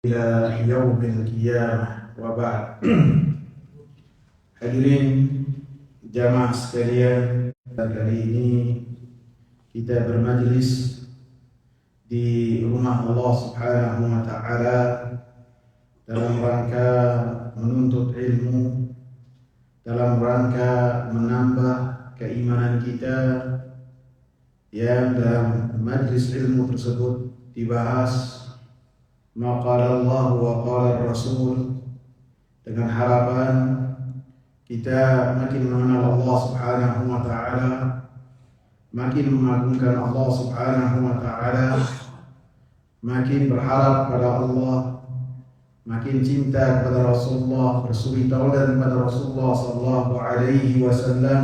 ila yaumil qiyamah wa ba'd. Hadirin jamaah sekalian, kali ini kita bermajlis di rumah Allah Subhanahu wa taala dalam rangka menuntut ilmu, dalam rangka menambah keimanan kita, yang dalam majlis ilmu tersebut dibahas maqala Allah wa qala Rasul, dengan harapan kita makin mengenal Allah Subhanahu wa taala, makin mengagungkan Allah Subhanahu wa taala, makin berharap pada Allah, makin cinta kepada Rasulullah, bersuri tauladan pada Rasulullah sallallahu alaihi wasallam,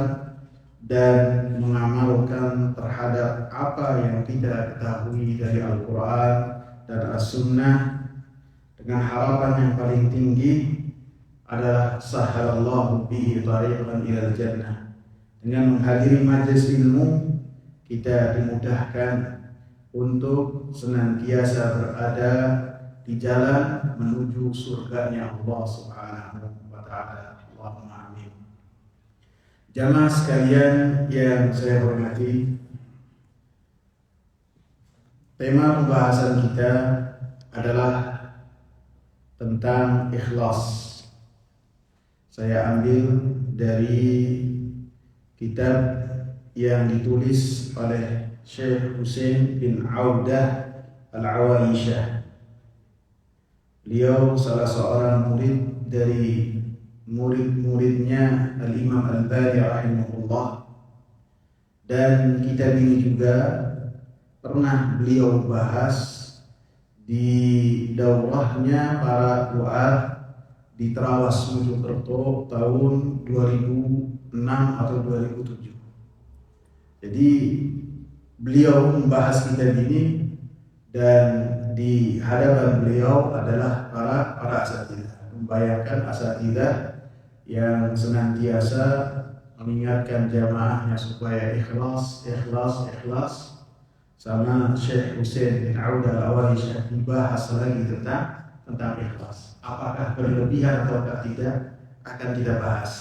dan mengamalkan terhadap apa yang kita ketahui dari Al-Quran dan As-Sunnah, dengan harapan yang paling tinggi adalah sahhalallahu bihi tariqan ilal jannah. Dengan menghadiri majlis ilmu, kita dimudahkan untuk senantiasa berada di jalan menuju surganya Allah Subhanahu wa taala. Allahumma amin. Jamaah sekalian yang saya hormati, tema pembahasan kita adalah tentang ikhlas. Saya ambil dari kitab yang ditulis oleh Syekh Husain bin Audah Al-Awaishah. Beliau salah seorang murid dari murid-muridnya Al-Imam Al-Bani rahimahullah, dan kitab ini juga pernah beliau bahas di daurahnya para duat di Trawas Mojokerto tahun 2006 atau 2007. Jadi beliau membahas kitab ini, dan di hadapan beliau adalah para asatidzah. Membayangkan asatidzah yang senantiasa mengingatkan jamaahnya supaya ikhlas. Sama Syekh Husain bin Audah Al-Awaishah dibahas lagi tentang ikhlas. Apakah berlebihan atau tidak akan kita bahas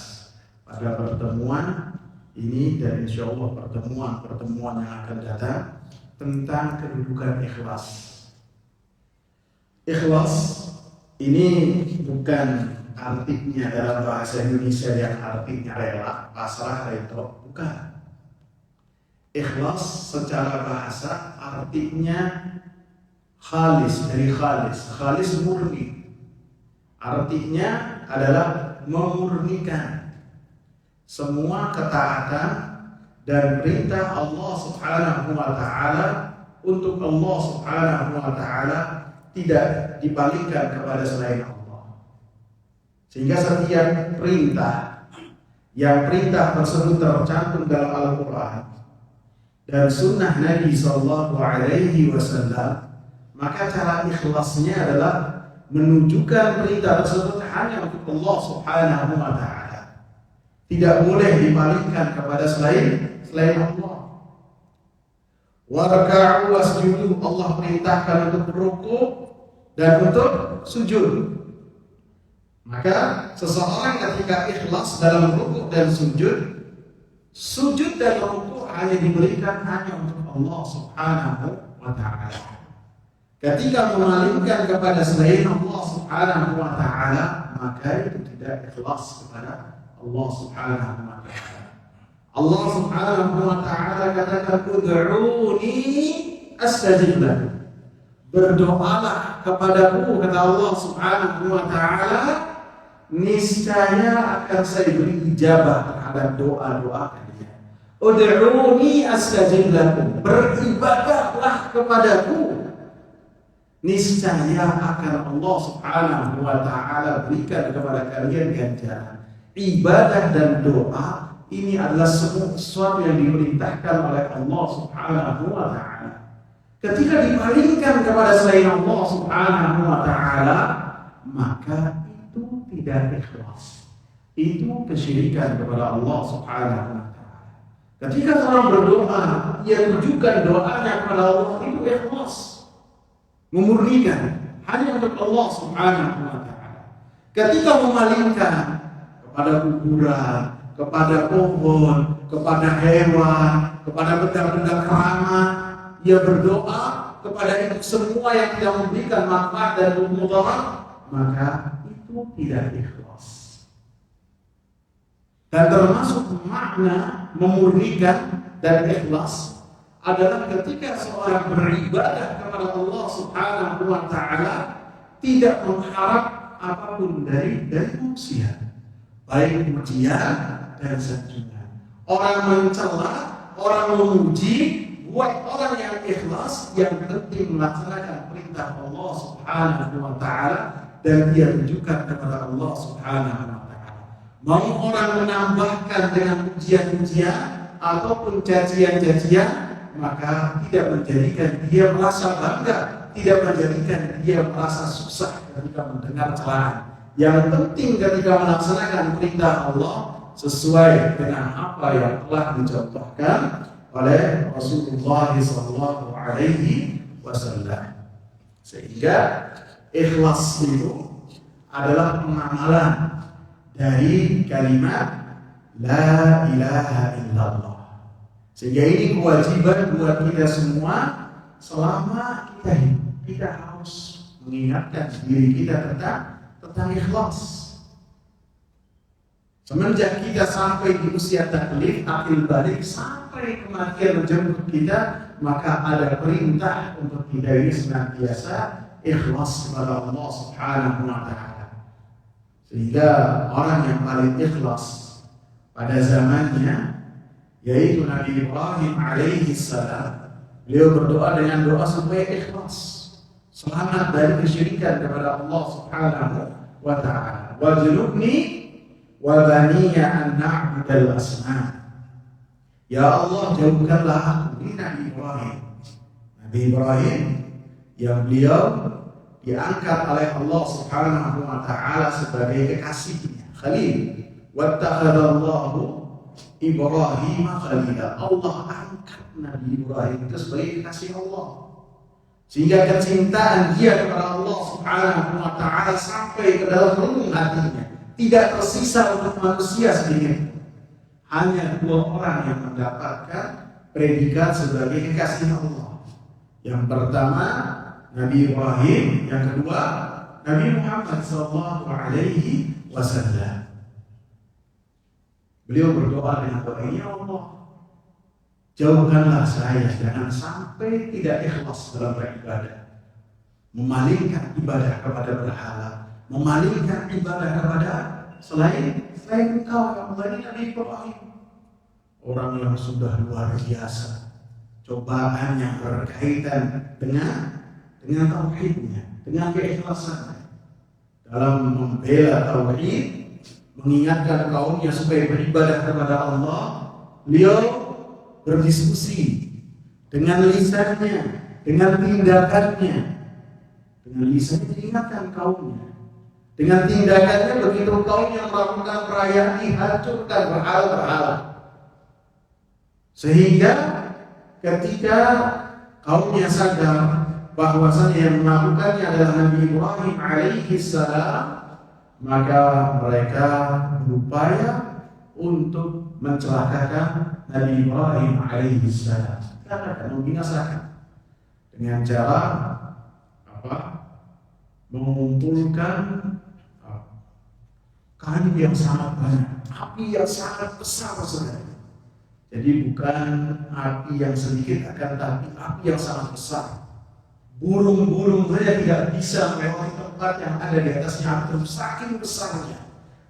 pada pertemuan ini, dan insya Allah pertemuan yang akan datang tentang kedudukan ikhlas. Ikhlas ini bukan artinya dalam bahasa Indonesia yang artinya rela, pasrah, redha, bukan. Ikhlas secara bahasa artinya khalis, dari khalis murni. Artinya adalah memurnikan semua ketaatan dan perintah Allah Subhanahu wa taala untuk Allah Subhanahu wa taala, tidak dibalikkan kepada selain Allah. Sehingga setiap perintah tersebut tercantum dalam Al-Quran dan sunnah Nabi Sallallahu Alaihi Wasallam, maka cara ikhlasnya adalah menunjukkan perintah tersebut hanya untuk Allah Subhanahu Wa Taala, tidak boleh dibalikkan kepada selain Allah. Warka'u wasjudu, Allah perintahkan untuk rukuk dan untuk sujud. Maka seseorang ketika ikhlas dalam rukuk dan sujud dan rukuk hanya diberikan hanya untuk Allah Subhanahu wa taala. Ketika memalingkan kepada selain Allah Subhanahu wa taala, maka itu tidak ikhlas kepada Allah Subhanahu wa taala. Allah Subhanahu wa taala katakan, ud'uni astajib lakum. Berdoalah kepadaku, kata Allah Subhanahu wa taala, niscaya akan saya beri ijabah terhadap doa-doa kalian. Ud'uni astajib lakum. Beribadahlah kepadaku, niscaya akan Allah Subhanahu wa taala berikan kepada kalian ganjaran. Ibadah dan doa ini adalah sesuatu yang diperintahkan oleh Allah Subhanahu wa taala. Ketika dipalingkan kepada selain Allah Subhanahu wa taala, maka itu tidak ikhlas. Itu kesyirikan kepada Allah Subhanahu wa taala. Ketika seorang berdoa, ia tujukan doanya kepada Allah, itu ikhlas, memurnikan hanya untuk Allah Subhanahu wa Ta'ala. Ketika memalingkan kepada kuburan, kepada pohon, kepada hewan, kepada benda-benda keramat, ia berdoa kepada itu semua yang tidak memberikan manfaat dan mudarat, maka itu tidak ikhlas. Dan termasuk makna memurnikan dan ikhlas adalah ketika seorang beribadah kepada Allah Subhanahu wa Ta'ala tidak mengharap apapun dari manusia, baik pujian dan sanjungan. Orang mencela, orang memuji, buat orang yang ikhlas yang penting melaksanakan perintah Allah Subhanahu wa Ta'ala dan dia tunjukkan kepada Allah Subhanahu wa Ta'ala. Mau orang menambahkan dengan pujian-pujian ataupun cacian-cacian, maka tidak menjadikan dia merasa bangga, tidak menjadikan dia merasa susah ketika mendengar celaan. Yang penting ketika melaksanakan perintah Allah sesuai dengan apa yang telah dicontohkan oleh Rasulullah sallallahu alaihi wasallam. Sehingga ikhlas itu adalah pengamalan dari kalimat la ilaha illallah. Sehingga ini kewajiban buat kita semua selama kita hidup. Kita harus mengingatkan diri kita tentang ikhlas. Semenjak kita sampai di usia taklif, akil balik, sampai kematian menjemput kita, maka ada perintah untuk kita ini senantiasa ikhlas kepada Allah Subhanahu wa Ta'ala. Sehingga orang yang paling ikhlas pada zamannya yaitu Nabi Ibrahim alaihi salam, beliau berdoa dengan doa supaya ikhlas, selamat dari kesyirikan kepada Allah Subhanahu wa Ta'ala. Wajnubni wa baniya an na'budal asnam. Ya Allah, jauhkanlah aku. Ini Nabi Ibrahim. Nabi Ibrahim yang beliau diangkat oleh Allah Subhanahu wa Ta'ala sebagai kekasihnya, Khalil. Wattakhadallahu Ibrahim khalila. Allah angkat Nabi Ibrahim itu sebagai kekasih Allah. Sehingga kecintaan dia kepada Allah Subhanahu wa Ta'ala sampai ke dalam relung hatinya. Tidak tersisa untuk manusia sedikit. Hanya 2 orang yang mendapatkan predikat sebagai kekasih Allah. Yang pertama Nabi Ibrahim, yang kedua Nabi Muhammad sallallahu alaihi wasallam. Beliau berdoa dengan doa ini, ya Allah, jauhkanlah saya jangan sampai tidak ikhlas dalam beribadah, memalingkan ibadah kepada berhala, memalingkan ibadah kepada selain Engkau yang memberi Nabi Ibrahim, orang yang sudah luar biasa cobaan yang berkaitan dengan tauhidnya, dengan keikhlasannya dalam membela tauhid, mengingatkan kaumnya supaya beribadah kepada Allah. Beliau berdiskusi dengan lisannya, dengan tindakannya. Dengan lisannya diingatkan kaumnya, dengan tindakannya begitu kaumnya melakukan perayaan dihancurkan berhala-berhala. Sehingga ketika kaumnya sadar bahwasanya yang melakukannya adalah Nabi Ibrahim alaihi salam, maka mereka berupaya untuk mencelakakan Nabi Ibrahim alaihi salam, akan membinasakan dengan cara mengumpulkan kayu yang sangat banyak, api yang sangat besar saudara. Jadi bukan api yang sedikit, akan tapi api yang sangat besar. Burung-burung saja tidak bisa melewati tempat yang ada di atasnya, api saking besarnya.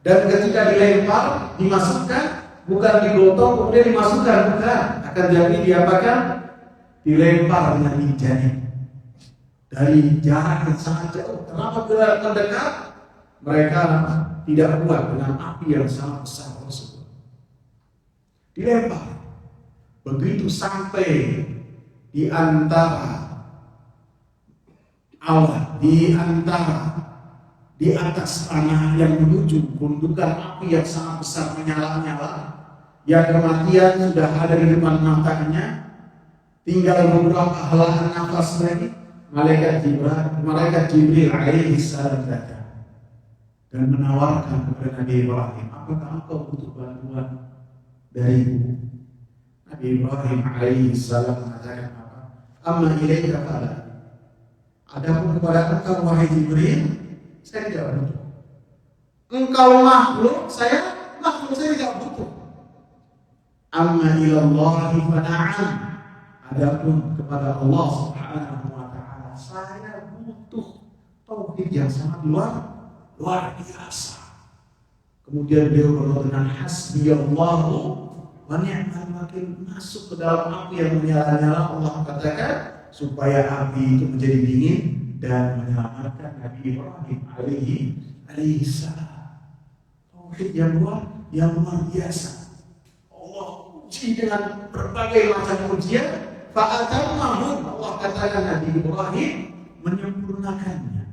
Dan ketika dilempar, dimasukkan, bukan digotong kemudian dimasukkan, bukan, akan jadi diapakan? Dilempar dengan jari dari jarak yang sangat jauh. Kenapa bila mendekat? Mereka tidak kuat dengan api yang sangat besar tersebut. Dilempar. Begitu sampai di antara awan, di atas tanah yang menuju gundukan api yang sangat besar menyala-nyala, yang kematian sudah ada di depan matanya, tinggal beberapa helaan nafas lagi, malaikat Jibril alaihi salam datang dan menawarkan kepada Nabi Ibrahim, apakah engkau butuh bantuan dariku? Nabi Ibrahim alaihi salam mengatakan apa? Amma ilaika fala. Adapun kepada engkau wahai Jibril, saya tidak butuh. Engkau makhluk, saya tidak butuh. Amma ilallahi fa na'am. Adapun kepada Allah Subhanahu wa taala, saya butuh tauhid yang sangat luar biasa. Kemudian beliau berdoa dengan hasbiyallahu wa ni'mal wakil, masuk ke dalam api yang menyala-nyala. Allah katakan supaya api itu menjadi dingin dan menyelamatkan Nabi Ibrahim alaihi salam. Tauhid yang luar biasa. Allah uji dengan berbagai macam ujian. Fa'atamahum, Allah katakan Nabi Ibrahim menyempurnakannya.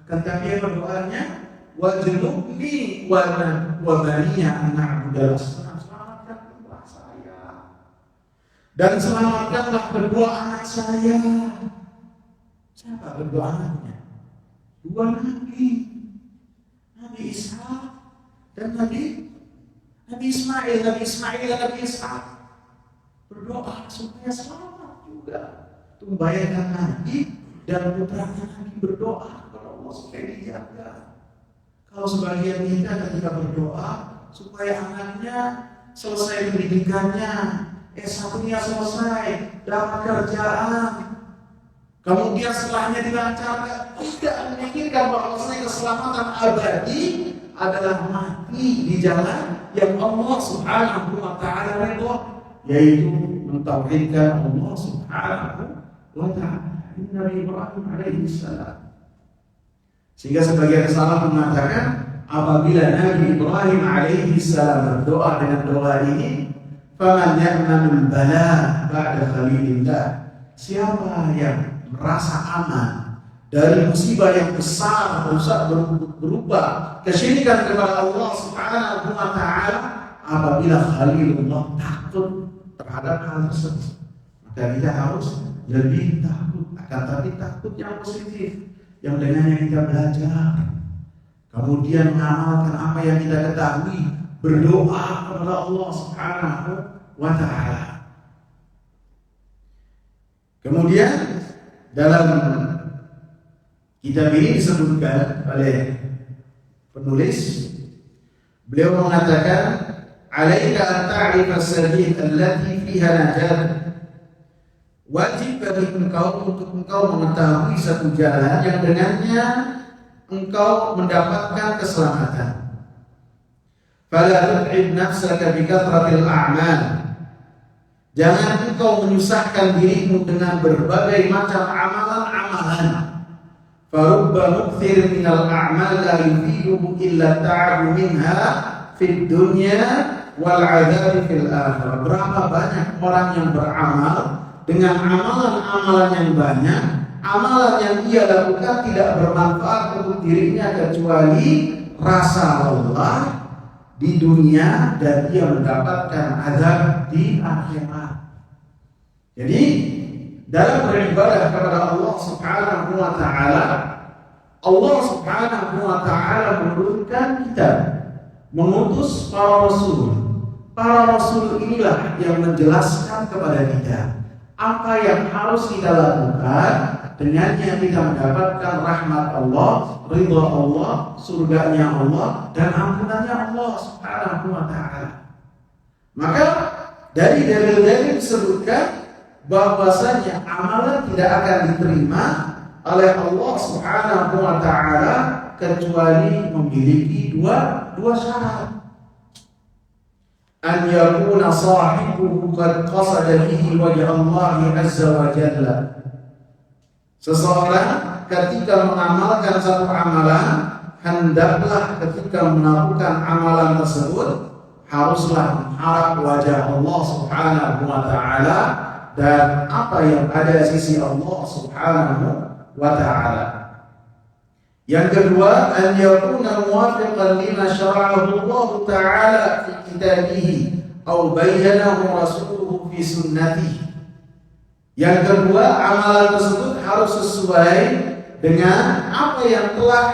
Akan tapi berdoanya wajnubni wa baniya an na'budal asnam. Selamatkanlah saya dan selamatkanlah kedua anak saya. Siapa kedua anaknya? Dua nabi, Nabi Ishak dan Nabi Ismail dan Nabi Ishak berdoa supaya selamat juga. Itu bayangkan Nabi dan putranya Nabi berdoa kepada Allah supaya dijaga. Kalau sebagian kita ketika berdoa supaya anaknya selesai pendidikannya, S1-nya selesai, dapat kerjaan, kemudian setelahnya dilancarkan, tidak memikirkan bahwa keselamatan abadi adalah mati di jalan yang Allah Subhanahu wa taala ridha, yaitu mentauhidkan Allah Subhanahu wa taala. Nabi Ibrahim alaihi salam. Sehingga sebagian salaf mengatakan apabila Nabi Ibrahim alaihi salam berdoa dengan doa ini, faman ya'manul bala ba'da khalilillah, siapa yang merasa aman dari musibah yang besar berupa kesyirikan kepada Allah Subhanahu wa taala apabila Khalilullah takut terhadap hal tersebut, maka kita harus lebih takut, akan tapi takut yang positif, yang dengannya kita belajar, kemudian mengamalkan apa yang kita ketahui, berdoa kepada Allah Subhanahu wa taala. Kemudian dalam kitab ini disebutkan oleh penulis, beliau mengatakan alaika an ta'rifa as-sabil allati fiha najat. Wajib bagi engkau untuk engkau mengetahui satu jalan yang dengannya engkau mendapatkan keselamatan. Fala tut'ib nafsaka bi kathratil a'mal. Jangan engkau menyusahkan dirimu dengan berbagai macam amalan-amalan. Farubba mukthir minal a'mal la yufiduhu illa ta'abu minha fid dunya wal 'adzabi fil akhirah. Berapa banyak orang yang beramal dengan amalan-amalan yang banyak, amalan yang ia lakukan tidak bermanfaat untuk dirinya kecuali rasa lelah di dunia dan ia mendapatkan azab di akhirat. Jadi dalam beribadah kepada Allah Subhanahu wa taala, Allah Subhanahu wa taala menurunkan kitab, mengutus para rasul. Para rasul inilah yang menjelaskan kepada kita apa yang harus kita lakukan, dengannya kita mendapatkan rahmat Allah, ridha Allah, surganya Allah, dan ampunannya Allah Subhanahu wa taala. Maka dari dalil-dalil disebutkan bahwasanya amalan tidak akan diterima oleh Allah Subhanahu wa taala kecuali memiliki dua syarat. An yakuna sahibuhu qad qasada bihi wajha Allah azza wa jalla. Seseorang ketika mengamalkan satu amalan, hendaklah ketika melakukan amalan tersebut haruslah mengharap wajah Allah Subhanahu wa taala dan apa yang ada di sisi Allah Subhanahu wa taala. Yang kedua, an yakuna muwafiqan lima syara'ahu Allah taala fi kitabihi aw bayyanahu rasuluhu fi sunnatihi. Yang kedua, amalan tersebut harus sesuai dengan apa yang telah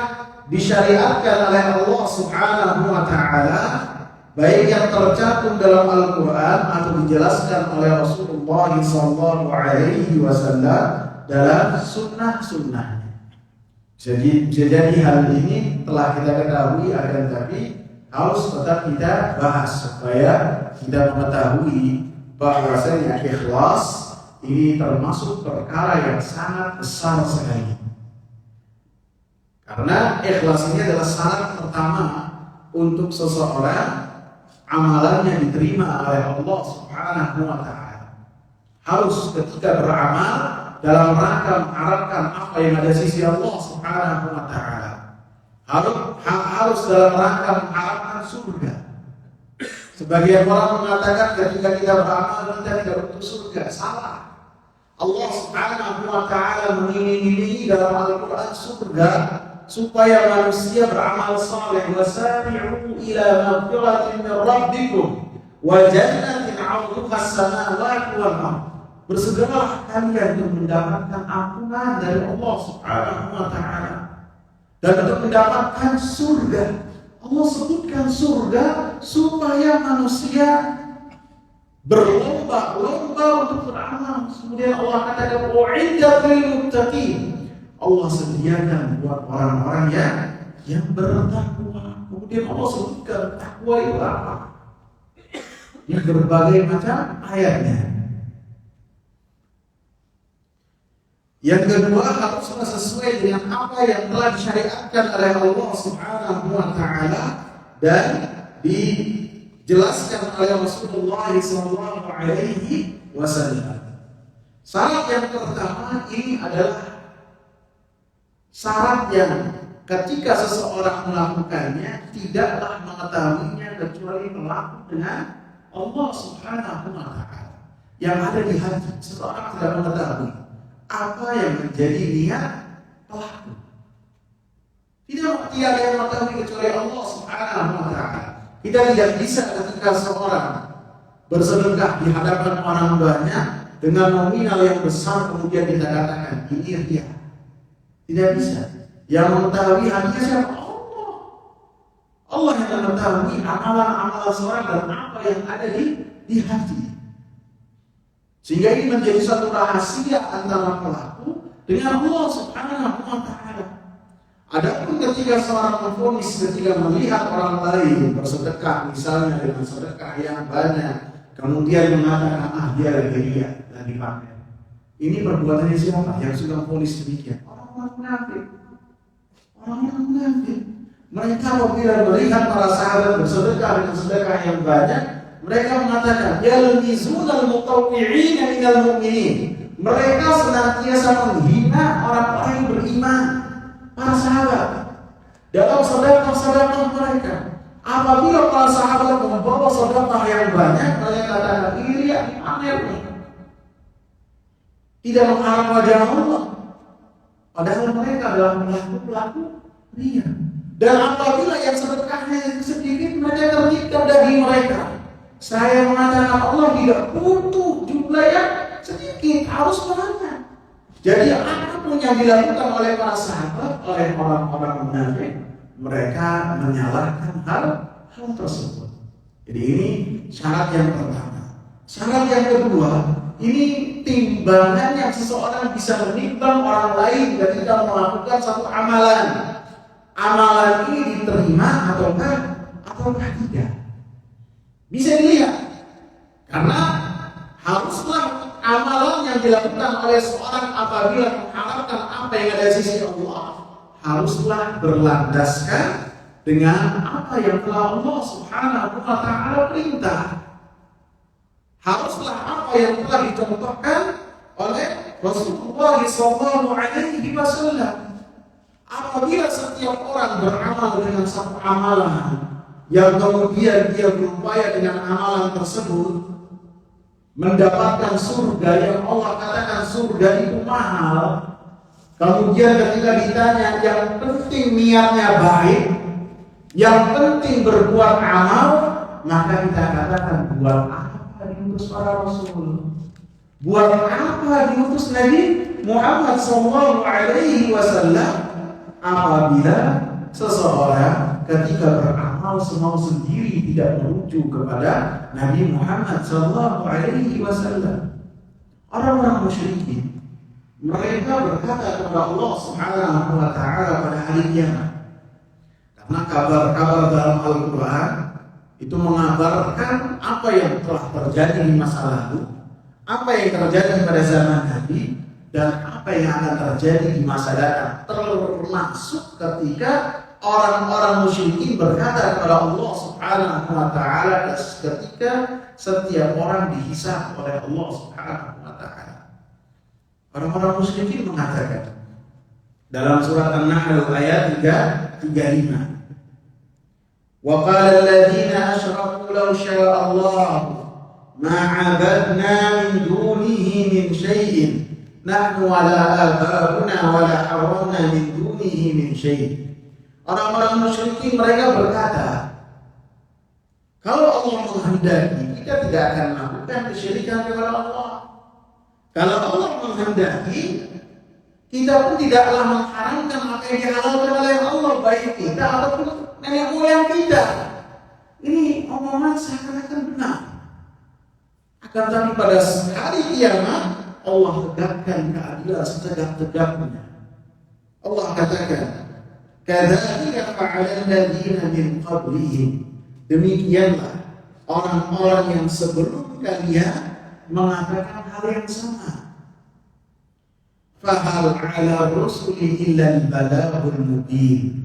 disyariatkan oleh Allah Subhanahu wa taala, baik yang tercantum dalam Al-Qur'an atau dijelaskan oleh Rasulullah sallallahu alaihi wasallam dalam sunnah-sunnahnya. Jadi hal ini telah kita ketahui, akan tapi harus tetap kita bahas supaya kita mengetahui bahwasanya ikhlas ini termasuk perkara yang sangat besar sekali. Karena ikhlas ini adalah syarat pertama untuk seseorang amalannya diterima oleh Allah Subhanahu wa taala. Harus ketika beramal dalam rangka mengharapkan apa yang ada sisi Allah Subhanahu wa taala. Harus dalam rangka mengharapkan surga. Sebagian orang mengatakan ketika kita beramal kita tidak butuh surga. Salah. Allah Subhanahu wa taala mengiming-imingi dalam Al-Qur'an surga supaya manusia beramal saleh. Wasari'u ila maghfiratin min rabbikum wa jannatin 'arduha as-samawati wal ardh. Bersegeralah kalian untuk mendapatkan ampunan dari Allah Subhanahu wa taala dan untuk mendapatkan surga. Allah sebutkan surga supaya manusia berlomba-lomba untuk beramal. Kemudian Allah katakan wa'iddat lil muttaqin. Allah sediakan buat orang-orang yang bertakwa. Kemudian Allah sebutkan takwa itu apa? Yang berbagai macam ayatnya. Yang kedua, haruslah sesuai dengan apa yang telah disyariatkan oleh Allah Subhanahu wa taala dan dijelaskan oleh Rasulullah sallallahu alaihi wasallam. Syarat yang pertama ini adalah syarat yang ketika seseorang melakukannya tidaklah mengetahuinya kecuali melakukan dengan Allah Subhanahu wa taala. Yang ada di hati, seseorang tidak mengetahui apa yang menjadi niat pelaku. Tidak ada yang mengetahui kecuali Allah Subhanahu wa taala. Kita tidak bisa ketika seorang bersedekah di hadapan orang banyak dengan nominal yang besar kemudian kita katakan ini dia. Tidak bisa. Yang mengetahui hatinya siapa? Allah. Allah yang mengetahui amalan-amalan seorang dan apa yang ada di hati. Sehingga ini menjadi satu rahasia antara pelaku dengan Allah Subhanahu wa taala. Adapun ketika seorang memvonis ketika melihat orang lain bersedekah misalnya dengan sedekah yang banyak, kemudian mengatakan dia ria dan dipamer. Ini perbuatannya siapa yang sudah memvonis demikian? Orang munafik. Orang yang munafik. Mereka apabila melihat para sahabat bersedekah dengan sedekah yang banyak, mereka mengatakan yalmizunal mutawwi'ina minal mu'minin. Mereka senantiasa menghina orang-orang yang beriman, para sahabat dalam sedekah-sedekah mereka. Apabila para sahabat membawa sedekah yang banyak, mereka katakan ini pamer, tidak mengharap wajah Allah. Padahal mereka adalah pelaku ria. Dan apabila yang sedekahnya sedikit, mereka ternyata dari mereka. Saya mengatakan Allah tidak butuh jumlah yang sedikit, harus banyak. Jadi apapun yang dilakukan oleh para sahabat, oleh orang-orang munafik, mereka menyalahkan hal tersebut. Jadi ini syarat yang pertama. Syarat yang kedua, ini timbangan yang seseorang bisa menimbang orang lain ketika melakukan satu amalan. Amalan ini diterima ataukah tidak? Bisa dilihat. Karena haruslah amalan yang dilakukan oleh seorang apabila mengharapkan apa yang ada di sisi Allah haruslah berlandaskan dengan apa yang telah Allah Subhanahu wa taala perintah. Haruslah apa yang telah dicontohkan oleh Rasulullah sallallahu alaihi wasallam. Apabila setiap orang beramal dengan satu amalan yang kemudian dia berupaya dengan amalan tersebut mendapatkan surga yang Allah katakan surga itu mahal, kemudian ketika ditanya yang penting niatnya baik, yang penting berbuat amal, maka kita katakan buat apa diutus para rasul? Buat apa diutus Nabi Muhammad sallallahu alaihi wasallam apabila seseorang ketika beramal semau sendiri tidak merujuk kepada Nabi Muhammad sallallahu alaihi wasallam? Orang-orang musyrikin mereka berkata kepada Allah Subhanahu wa taala pada hari kiamat. Karena kabar-kabar dalam Al-Qur'an itu mengabarkan apa yang telah terjadi di masa lalu, apa yang terjadi pada zaman Nabi, dan apa yang akan terjadi di masa datang. Termasuk ketika orang-orang musyrikin berkata kepada Allah Subhanahu wa taala ketika setiap orang dihisab oleh Allah Subhanahu wa taala. Orang-orang musyrikin mengatakan dalam surat An-Nahl ayat 35, wa qala alladziina asyraku law syaa'a Allah ma 'abadna min dunihi min syai'in nahnu wala abauna wala haramna min dunihi min syai'. Orang-orang musyrikin mereka berkata, kalau Allah menghendaki kita tidak akan melakukan kesyirikan kepada Allah. Kalau Allah menghendaki kita pun tidaklah mengharamkan apa yang dihalalkan oleh Allah, baik kita ataupun nenek moyang kita. Ini omongan seakan-akan benar. Akan tapi pada hari kiamat Allah tegakkan keadilan setegak-tegaknya. Allah katakan, kadzalika fa'ala alladziina min qablihim. Demikianlah orang-orang yang sebelum kalian mengatakan hal yang sama. Fahal 'ala rusuli illa al-balaghul mubin.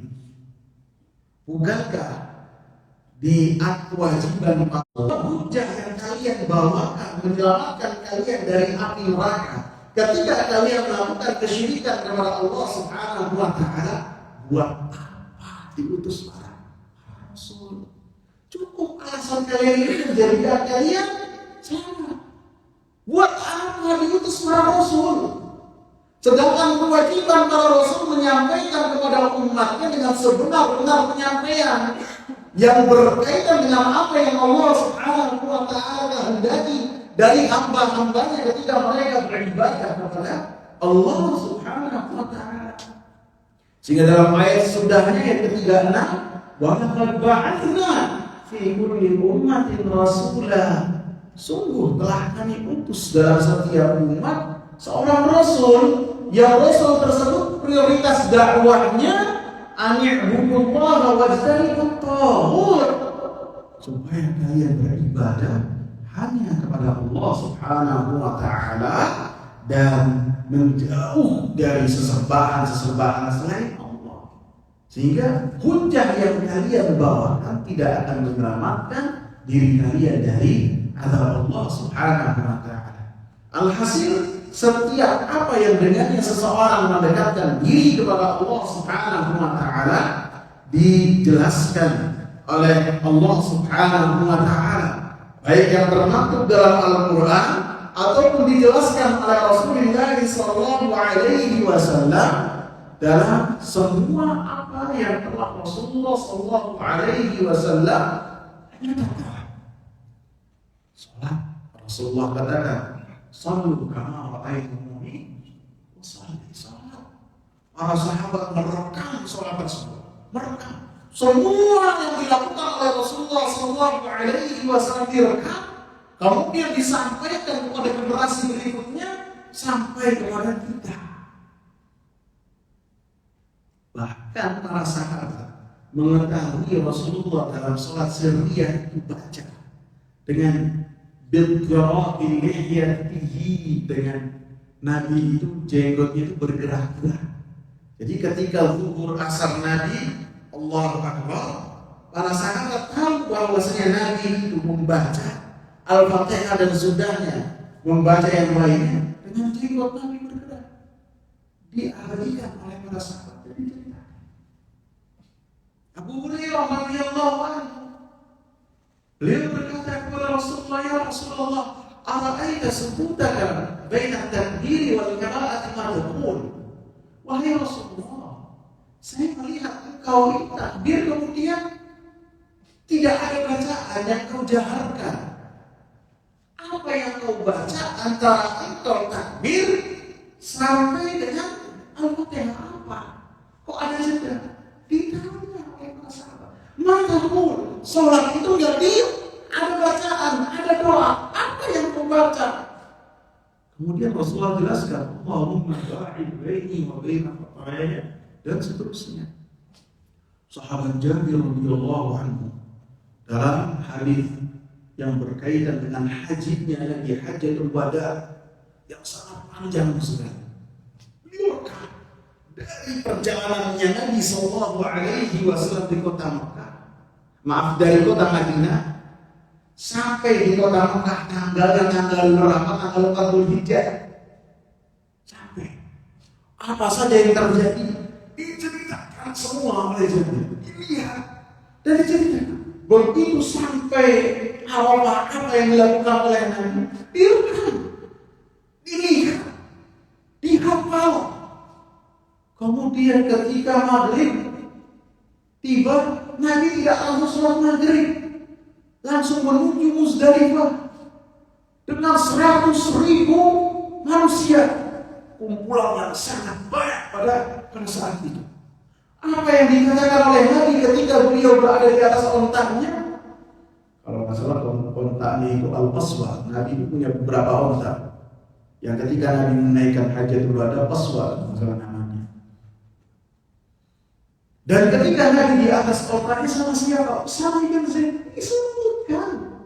Bukankah di kewajiban Allah hujah yang kalian bawakan menyelamatkan kalian dari api neraka ketika kalian melakukan kesyirikan kepada Allah Subhanahu wa taala? Buat apa diutus para rasul? Cukup alasan kalian ini menjadikan kalian selamat. Buat apa diutus para rasul? Sedangkan kewajiban para rasul menyampaikan kepada umatnya dengan sebenar-benar penyampaian yang berkaitan dengan apa yang Allah Subhanahu wa taala kehendaki dari hamba-hambanya ketika mereka beribadah kepada Allah Subhanahu wa taala. Sehingga dalam ayat sudahnya yang ke-36, wa laqad ba'atsna fi kulli ummatin rasula. Sungguh telah kami utus dalam setiap umat seorang rasul, yang rasul tersebut prioritas dakwahnya ani'budullaha wajtanibut taghut, supaya kalian beribadah hanya kepada Allah Subhanahu wa taala dan menjauh dari sesembahan-sesembahan selain Allah. Sehingga hujah yang kalian bawakan tidak akan menyelamatkan diri kalian dari azab Allah Subhanahu wa taala. Alhasil setiap apa yang dengannya seseorang mendekatkan diri kepada Allah Subhanahu wa taala dijelaskan oleh Allah Subhanahu wa taala, baik yang termaktub dalam Al-Qur'an ataupun dijelaskan oleh Rasulullah sallallahu alaihi wasallam dalam semua apa yang telah Rasulullah sallallahu alaihi wasallam nyatakan. Salat, Rasulullah katakan, sallu kama ra'aitumuni usalli. Salat. Para sahabat merekam salat tersebut, merekam semua yang dilakukan oleh Rasulullah sallallahu alaihi wasallam direkam, kemudian disampaikan kepada generasi berikutnya sampai kepada kita. Bahkan para sahabat mengetahui Rasulullah dalam salat sirriyah itu baca dengan bilqira'il lihyatihi, dengan Nabi itu jenggotnya itu bergerak-gerak. Jadi ketika zuhur asar Nabi Allahu Akbar, para sahabat tahu bahwasanya Nabi itu membaca Al-Fatihah dan sudahnya membaca yang lainnya dengan jenggot Nabi bergerak. Diabadikan oleh para sahabat. Jadi cerita Abu Hurairah radhiyallahu anhu, beliau berkata kepada Rasulullah, ya Rasulullah, ara'aita sukutaka baina at-takbir wal qira'ati ma taqul? Wahai Rasulullah, saya melihat engkau ini takbir kemudian tidak ada bacaan yang kau jaharkan. Apa yang kau baca antara atau takbir sampai dengan Al-Fatihah apa? Kok ada jeda? Ditanya oleh para sahabat. Makmul, sholat itu nggak ada bacaan, ada doa. Apa yang kau baca? Kemudian Rasulullah jelaskan, Allahumma ba'id baini wa baina khataayaaya dan seterusnya. Sahabat Jabir radhiyallahu anhu dalam hadis yang berkaitan dengan hajinya Nabi Hajjatul Wada yang sangat panjang sekali. Beliau dari perjalanannya Nabi Sallallahu Alaihi Wasallam di kota Mekah, dari kota Madinah sampai di kota Mekah tanggal berapa? Tanggal 4 Dzulhijjah. Sampai apa saja yang terjadi diceritakan semua oleh Jabir. Dilihat dan diceritakan. Begitu sampai Arafah apa yang dilakukan oleh Nabi, direkam, dilihat, dihafal. Kemudian ketika maghrib tiba, Nabi tidak langsung sholat maghrib, langsung menuju Muzdalifah dengan 100.000 manusia, kumpulan yang sangat banyak pada saat itu. Apa yang dikatakan oleh Nabi ketika beliau berada di atas ontanya? Kalau masalah ontanya itu al-qaswa, Nabi itu punya beberapa onta. Yang ketika Nabi menaikkan Hajjatul Wada, qaswa masalah namanya. Dan ketika Nabi di atas ontanya sama siapa? Sama Ibn Zaid, disebutkan.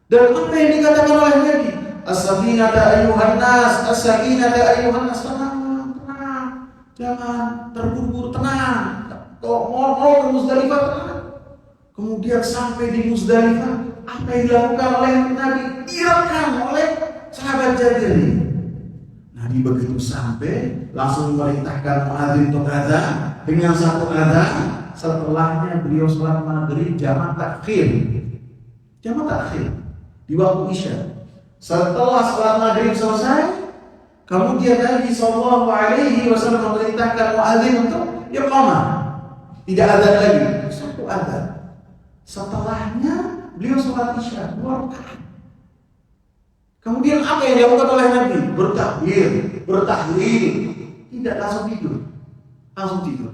Dan apa yang dikatakan oleh Nabi? As-safinata ayyuhan nas, as-safinata ayyuhan nas. Jangan terburu-buru, tenang. Mau ke Muzdalifah, tenang. Kemudian sampai di Muzdalifah, apa yang dilakukan oleh Nabi direkam oleh sahabat Jabir. Nabi begitu sampai langsung memerintahkan muadzin untuk adzan dengan satu adzan. Setelahnya beliau sholat maghrib jamak takhir. Jamak takhir di waktu Isya. Setelah sholat maghrib selesai, kemudian Nabi Sallallahu Alaihi Wasallam memerintahkan muadzin untuk iqamah. Tidak adzan lagi, satu adzan. Setelahnya beliau sholat Isya 2 rakaat. Kemudian apa yang dilakukan oleh Nabi? Bertakbir, bertahlil, tidak langsung tidur, langsung tidur.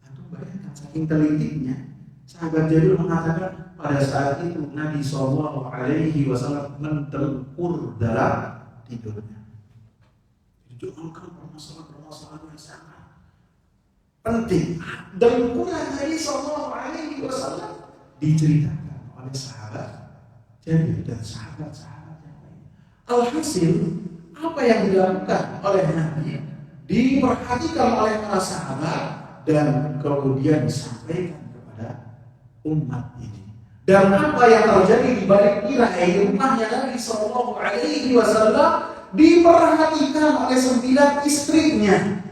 Antum bayangkan saking telitinya, sahabat Jabir mengatakan pada saat itu Nabi Sallallahu Alaihi Wasallam mentelpur dalam tidurnya. Jangankan permasalahan yang sangat penting. Dan pula Nabi Sallallahu Alaihi Wasallam diceritakan oleh sahabat Jabir dan sahabat-sahabat yang lain. Alhasil apa yang dilakukan oleh Nabi diperhatikan oleh para sahabat dan kemudian disampaikan kepada umat ini. Dan apa yang terjadi di balik tirai rumahnya Nabi Sallallahu Alaihi Wasallam diperhatikan oleh 9 istrinya,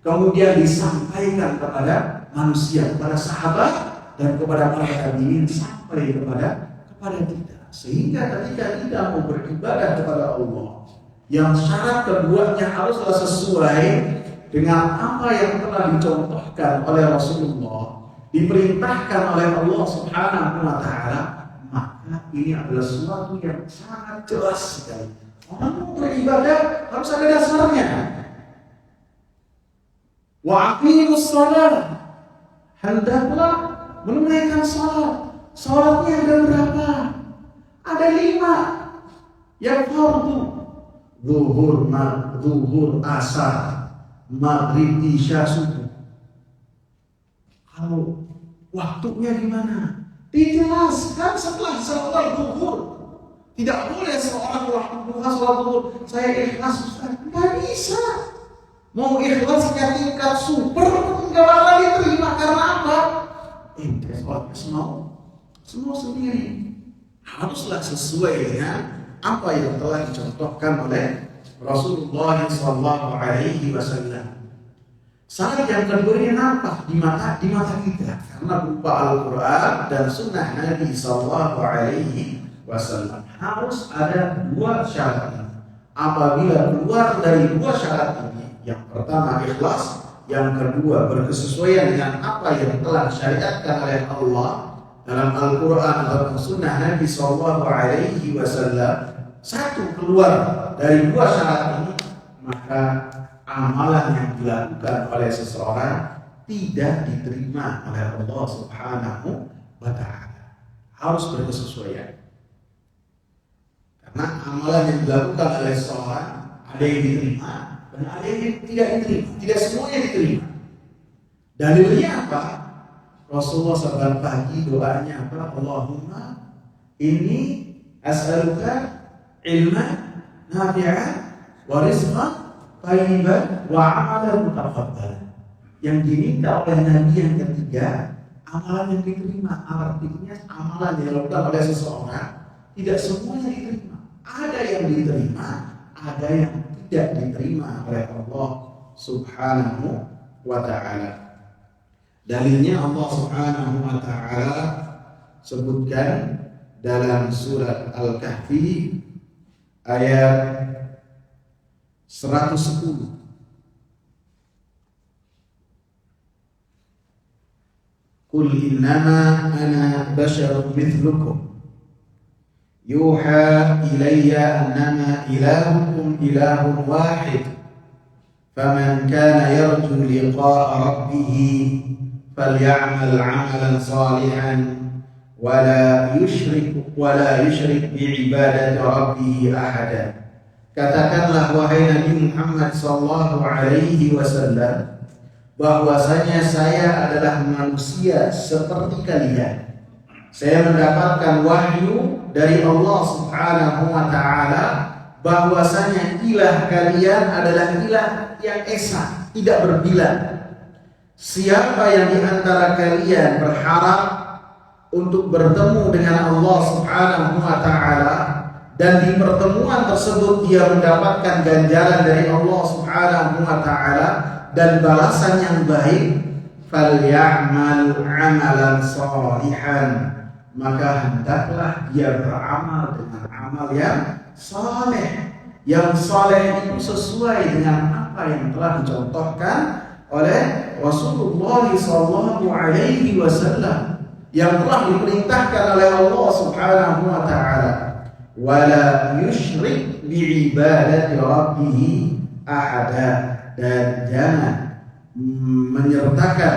kemudian disampaikan kepada manusia, kepada sahabat dan kepada para tabi'in sampai kepada kita. Sehingga ketika kita mau beribadah kepada Allah, yang syarat keduanya haruslah sesuai dengan apa yang telah dicontohkan oleh Rasulullah, diperintahkan oleh Allah Subhanahu wa Ta'ala, maka ini adalah sesuatu yang sangat jelas sekali. Orang mau beribadah harus ada dasarnya. Wa aqimus shalah, hendaklah menunaikan salat. Salatnya ada berapa? Ada 5. Yang fardu, zuhur, asar, maghrib, isya, subuh. Kalau waktunya gimana? Dijelaskan setelah salat zuhur. Tidak boleh seorang waktu duha salat zuhur saya ikhlas, Ustaz. Tidak bisa. Mau ikhlasnya tingkat super enggak bakal diterima. Karena apa? Sholatnya semua sendiri. Haruslah sesuai dengan apa yang telah dicontohkan oleh Rasulullah Sallallahu Alaihi Wasallam. Saat yang kedua ini nampak di mata kita karena berupa Al-Quran dan Sunnah Nabi Sallallahu Alaihi Wasallam. Harus ada 2 syarat. Apabila keluar dari 2 syarat ini, yang pertama ikhlas, yang kedua berkesesuaian dengan apa yang telah disyariatkan oleh Allah dalam Al-Quran atau Sunnah Nabi Sallallahu Alaihi Wasallam, satu keluar dari dua syarat ini, maka amalan yang dilakukan oleh seseorang tidak diterima oleh Allah Subhanahu wa Ta'ala. Harus berkesesuaian. Karena amalan yang dilakukan oleh seseorang ada yang diterima dan ada yang tidak diterima. Tidak semuanya diterima. Dalilnya apa? Rasulullah SAW pagi doanya apa? Allahumma inni as'aluka ilman nafi'an wa rizqan thayyiban wa amalan mutaqabbalan. Yang diminta oleh Nabi yang ketiga, amalan yang diterima. Artinya amalan yang dilakukan oleh seseorang tidak semuanya diterima. Ada yang diterima, ada yang tidak diterima oleh Allah Subhanahu wa Ta'ala. Dalilnya Allah Subhanahu wa Ta'ala sebutkan dalam surat Al-Kahfi ayat 110. Qul innama ana basharun mithlukum yuha ilayya annama ilahukum ilahun wahid faman kana yarju liqa'a rabbih falya'mal 'amalan salihan wala yushrik bi'ibadati rabbih ahada. Katakanlah wahai Nabi Muhammad sallallahu alaihi wasallam, bahwasanya saya adalah manusia seperti kalian. Saya mendapatkan wahyu dari Allah Subhanahu wa Ta'ala bahwasanya ilah kalian adalah ilah yang esa, tidak berbilang. Siapa yang di antara kalian berharap untuk bertemu dengan Allah Subhanahu wa Ta'ala dan di pertemuan tersebut dia mendapatkan ganjaran dari Allah Subhanahu wa Ta'ala dan balasan yang baik, falya'mal 'amalan shalihan, maka hendaklah dia beramal dengan amal yang saleh. Yang saleh itu sesuai dengan apa yang telah dicontohkan oleh Rasulullah sallallahu alaihi wasallam, yang telah diperintahkan oleh Allah Subhanahu wa Ta'ala, wala yusyrik bi'ibadati rabbih ahada, dan jangan menyertakan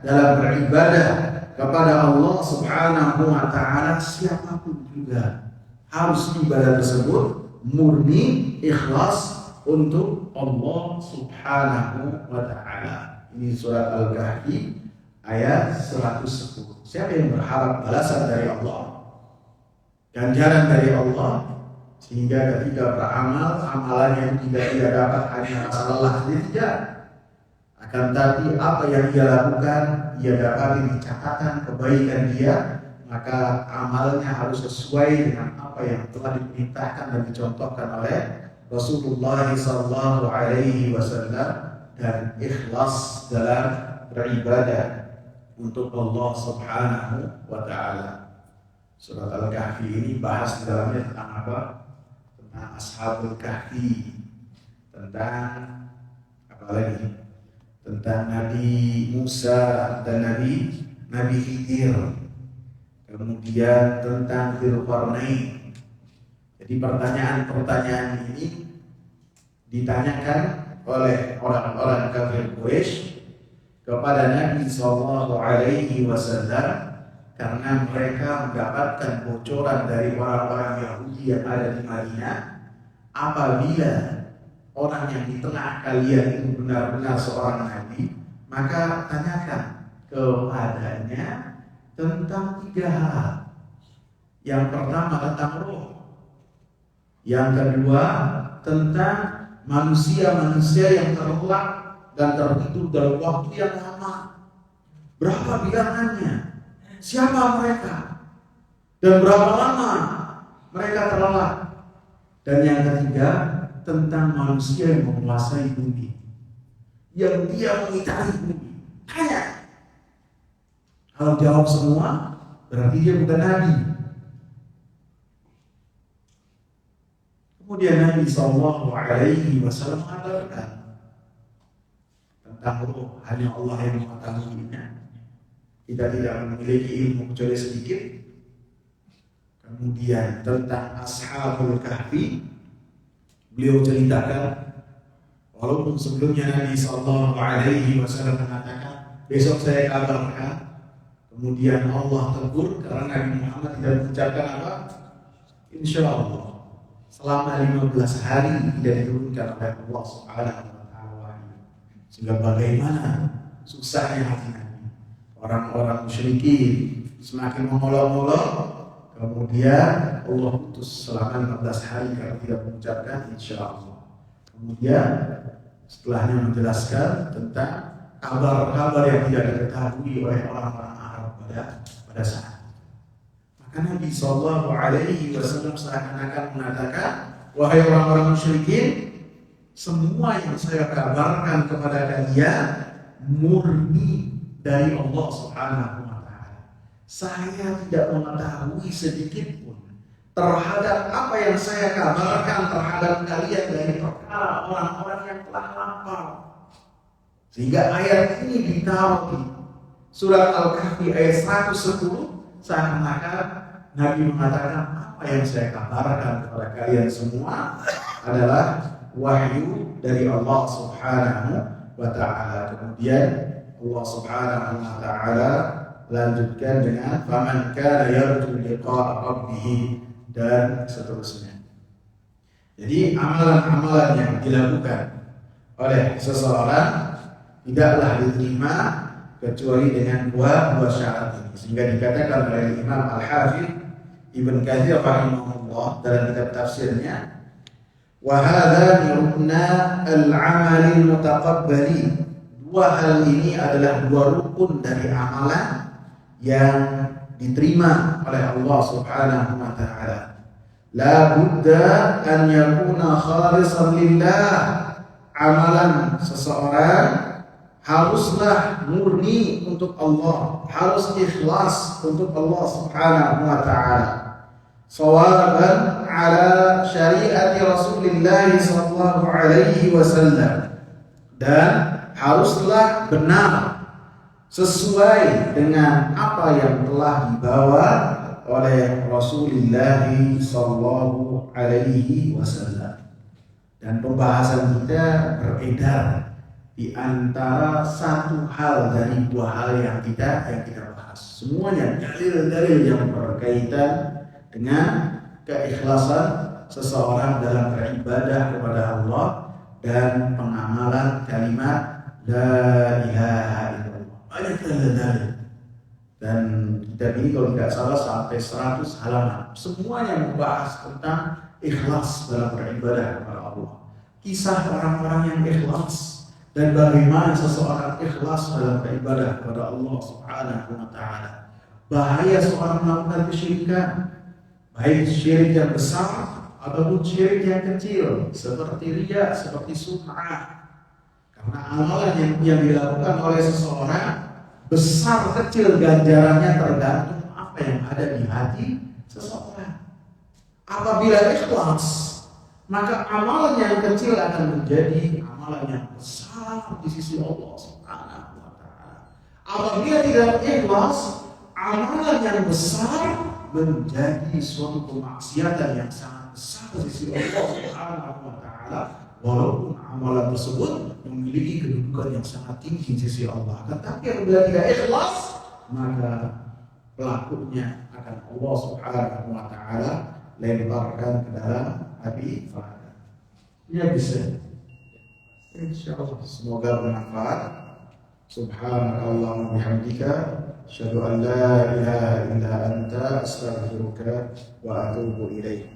dalam beribadah kepada Allah Subhanahu wa Ta'ala siapapun juga. Harus ibadah tersebut murni ikhlas untuk Allah Subhanahu wa Ta'ala. Ini surat Al-Kahfi ayat 110. Siapa yang berharap balasan dari Allah, ganjaran dari Allah, sehingga ketika beramal, amalannya tidak dia dapat hanya rasa lelah, tidak. Akan tapi apa yang dia lakukan, dia dapat dicatatkan kebaikan dia, maka amalnya harus sesuai dengan apa yang telah diperintahkan dan dicontohkan oleh Rasulullah sallallahu alaihi wasallam, dan ikhlas dalam beribadah untuk Allah Subhanahu wa Ta'ala. Surat Al-Kahfi ini bahas di dalamnya tentang apa? Tentang Ashabul Kahfi, tentang apa lagi? Tentang Nabi Musa dan Nabi Khidir. Kemudian tentang Dzulqarnain. Jadi pertanyaan-pertanyaan ini ditanyakan oleh orang-orang kafir Quraisy kepada Nabi sallallahu alaihi wasallam, karena mereka mendapatkan bocoran dari orang-orang Yahudi yang ada di Madinah, apabila orang yang di tengah kalian itu benar-benar seorang nabi, maka tanyakan kepadanya tentang 3 hal. Yang pertama tentang roh, yang kedua tentang manusia-manusia yang terlelap dan tertidur dalam waktu yang lama. Berapa bilangannya? Siapa mereka? Dan berapa lama mereka terlelap? Dan yang ketiga tentang manusia yang menguasai bumi, yang dia mengitari bumi. Tanya. Kalau jawab semua, berarti dia bukan nabi. Kemudian Nabi sallallahu alaihi wasallam mengatakan tentang roh, hanya Allah yang mengetahuinya. Kita tidak memiliki ilmu kecuali sedikit. Kemudian tentang Ashabul Kahfi, beliau ceritakan, walaupun sebelumnya Nabi Sallallahu Alaihi Wasallam mengatakan besok saya kabarkan, kemudian Allah tegur karena Nabi Muhammad tidak mengucapkan apa? Insya Allah selama 15 hari tidak diturunkan oleh Allah Subhanahu Wa Taala. Sehingga bagaimana susahnya hati Nabi. Orang-orang musyrikin semakin mengolok-olok, kemudian Allah putus selama 15 hari kalau tidak mengucapkan insya Allah. Kemudian setelahnya menjelaskan tentang kabar-kabar yang tidak diketahui oleh orang-orang Arab pada saat. Maka Nabi Sallallahu Alaihi Wasallam seakan-akan mengatakan, wahai orang-orang musyrikin, semua yang saya kabarkan kepada kalian murni dari Allah Subhanahu Wa Taala. Saya tidak mengetahui sedikit pun terhadap apa yang saya kabarkan terhadap kalian dari perkara orang-orang yang telah lapar. Sehingga ayat ini ditaruh di surat Al-Kahfi ayat 110, seakan-akan Nabi mengatakan apa yang saya kabarkan kepada kalian semua adalah wahyu dari Allah Subhanahu Wa Taala. Kemudian Allah Subhanahu Wa Taala lanjutkan dengan faman kana yarju liqa'a rabbih dan seterusnya. Jadi amalan-amalan yang dilakukan oleh seseorang tidaklah diterima kecuali dengan dua syarat ini. Sehingga dikatakan oleh Imam Al-Hafidz Ibn Katsir rahimahullah dalam kitab tafsirnya, wa hadza rukna al-'amali mutaqabbali. Dua hal ini adalah dua rukun dari amalan yang diterima oleh Allah Subhanahu Wa Taala. La budda an yakuna khalisan lillah. Amalan seseorang haruslah murni untuk Allah, harus ikhlas untuk Allah Subhanahu Wa Taala. Sawaban ala syariati Rasulullah sallallahu alaihi wasallam, dan haruslah benar sesuai dengan apa yang telah dibawa oleh Rasulullah sallallahu alaihi wasallam. Dan pembahasan kita beredar di antara satu hal dari dua hal yang kita bahas. Semuanya dalil-dalil yang berkaitan dengan keikhlasan seseorang dalam beribadah kepada Allah dan pengamalan kalimat la ilaha illallah. Banyak dalil-dalil. Dan kitab ini kalau tidak salah sampai 100 halaman. Semuanya membahas tentang ikhlas dalam beribadah kepada Allah. Kisah orang-orang yang ikhlas dan bagaimana seseorang ikhlas dalam beribadah kepada Allah Subhanahu Wa Taala. Bahaya seorang melakukan kesyirikan, baik syirik yang besar ataupun syirik yang kecil, seperti riya, seperti sum'ah. Karena amalan yang dilakukan oleh seseorang besar kecil ganjarannya tergantung apa yang ada di hati seseorang. Apabila ikhlas, maka amalan yang kecil akan menjadi amalan yang besar di sisi Allah Subhanahu Wa Taala. Apabila tidak ikhlas, amalan yang besar menjadi suatu kemaksiatan yang sangat besar di sisi Allah Subhanahu Wa Taala, walaupun amalan tersebut memiliki kedudukan yang sangat tinggi di sisi Allah. Tetapi apabila tidak ikhlas, maka pelakunya akan Allah Subhanahu Wa Taala lemparkan ke dalam api neraka. Ya bisa. Insyaallah semoga bermanfaat. Subhanallah wa bihamdika, asyhadu an la ilaha illa anta, astaghfiruka wa atubu ilaik.